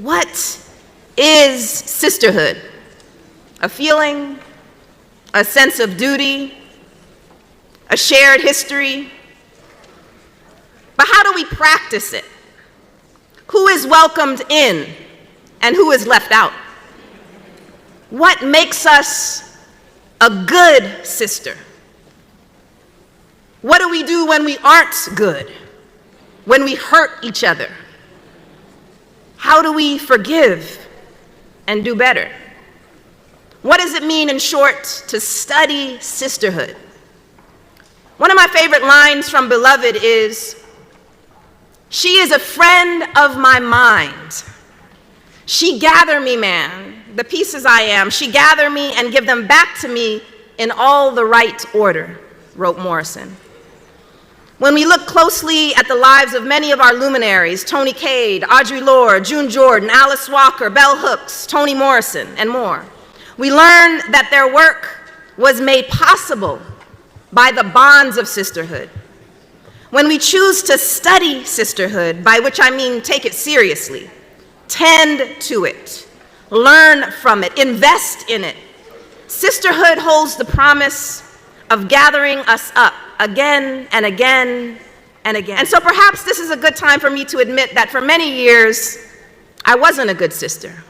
What is sisterhood? A feeling, a sense of duty, a shared history. But how do we practice it? Who is welcomed in and who is left out? What makes us a good sister? What do we do when we aren't good? When we hurt each other? How do we forgive and do better? What does it mean, in short, to study sisterhood? One of my favorite lines from Beloved is, "She is a friend of my mind. She gather me, man, the pieces I am. She gather me and give them back to me in all the right order," wrote Morrison. When we look closely at the lives of many of our luminaries, Tony Cade, Audre Lorde, June Jordan, Alice Walker, Bell Hooks, Toni Morrison, and more, we learn that their work was made possible by the bonds of sisterhood. When we choose to study sisterhood, by which I mean take it seriously, tend to it, learn from it, invest in it, sisterhood holds the promise of gathering us up again and again and again. And so perhaps this is a good time for me to admit that for many years, I wasn't a good sister.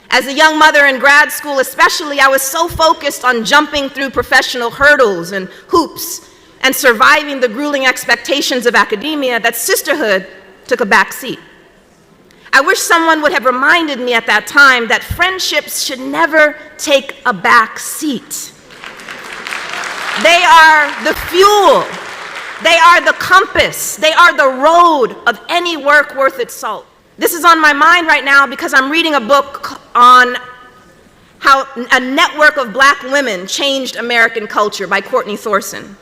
As a young mother in grad school especially, I was so focused on jumping through professional hurdles and hoops and surviving the grueling expectations of academia that sisterhood took a back seat. I wish someone would have reminded me at that time that friendships should never take a back seat. They are the fuel, they are the compass, they are the road of any work worth its salt. This is on my mind right now because I'm reading a book on how a network of Black women changed American culture by Courtney Thorson,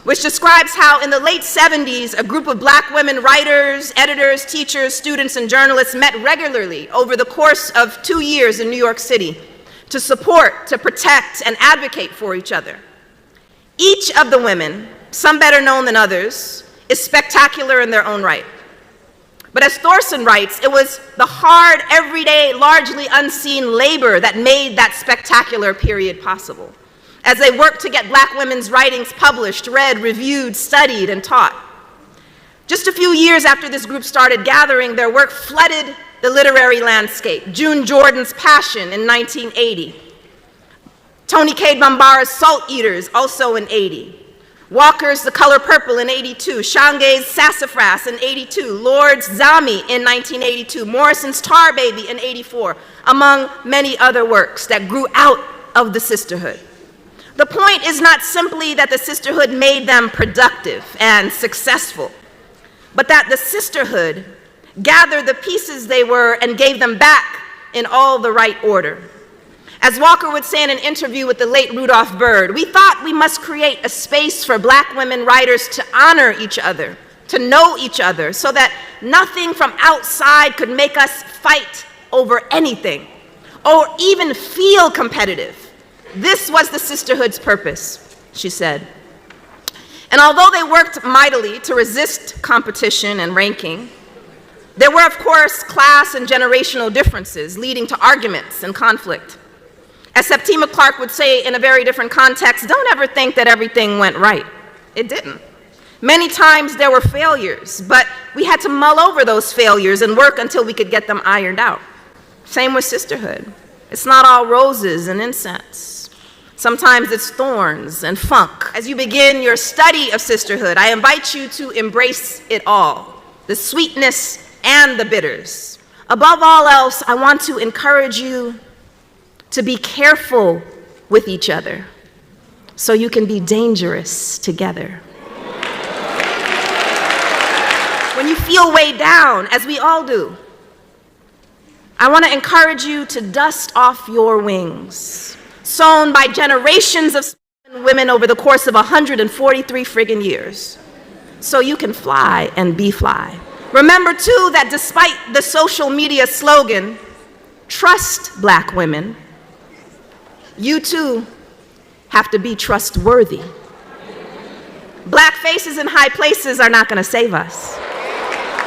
which describes how in the late 70s, a group of Black women writers, editors, teachers, students, and journalists met regularly over the course of 2 years in New York City to support, to protect, and advocate for each other. Each of the women, some better known than others, is spectacular in their own right. But as Thorson writes, it was the hard, everyday, largely unseen labor that made that spectacular period possible, as they worked to get Black women's writings published, read, reviewed, studied, and taught. Just a few years after this group started gathering, their work flooded the literary landscape. June Jordan's Passion in 1980. Tony Cade Bambara's Salt Eaters, also in 80. Walker's The Color Purple in 82. Shange's Sassafras in 82. Lord's Zami in 1982. Morrison's Tar Baby in 84, among many other works that grew out of the sisterhood. The point is not simply that the sisterhood made them productive and successful, but that the sisterhood gathered the pieces they were and gave them back in all the right order. As Walker would say in an interview with the late Rudolph Byrd, we thought we must create a space for Black women writers to honor each other, to know each other, so that nothing from outside could make us fight over anything or even feel competitive. This was the sisterhood's purpose, she said. And although they worked mightily to resist competition and ranking, there were, of course, class and generational differences leading to arguments and conflict. As Septima Clark would say in a very different context, don't ever think that everything went right. It didn't. Many times there were failures, but we had to mull over those failures and work until we could get them ironed out. Same with sisterhood. It's not all roses and incense. Sometimes it's thorns and funk. As you begin your study of sisterhood, I invite you to embrace it all, the sweetness and the bitters. Above all else, I want to encourage you to be careful with each other so you can be dangerous together. When you feel weighed down, as we all do, I want to encourage you to dust off your wings, sown by generations of women over the course of 143 friggin' years, so you can fly and be fly. Remember, too, that despite the social media slogan, "Trust Black women," you, too, have to be trustworthy. Black faces in high places are not going to save us.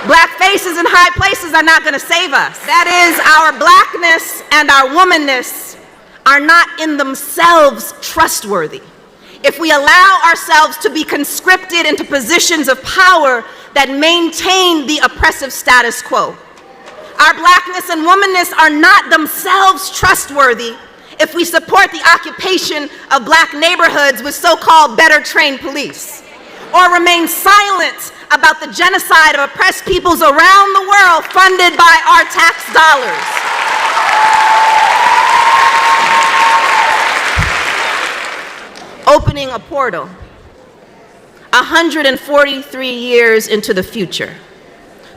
Black faces in high places are not going to save us. That is, our blackness and our womanness are not in themselves trustworthy. If we allow ourselves to be conscripted into positions of power that maintain the oppressive status quo, our blackness and womanness are not themselves trustworthy if we support the occupation of black neighborhoods with so-called better trained police, or remain silent about the genocide of oppressed peoples around the world funded by our tax dollars. Opening a portal 143 years into the future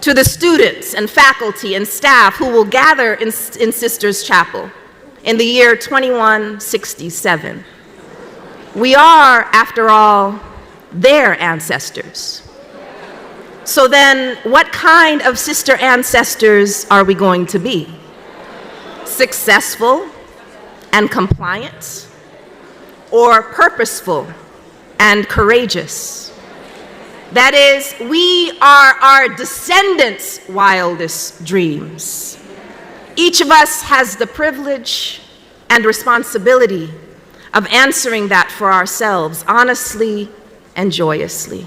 to the students and faculty and staff who will gather in Sisters Chapel in the year 2167. We are, after all, their ancestors. So then, what kind of sister ancestors are we going to be? Successful and compliant, or purposeful and courageous? That is, we are our descendants' wildest dreams. Each of us has the privilege and responsibility of answering that for ourselves honestly and joyously.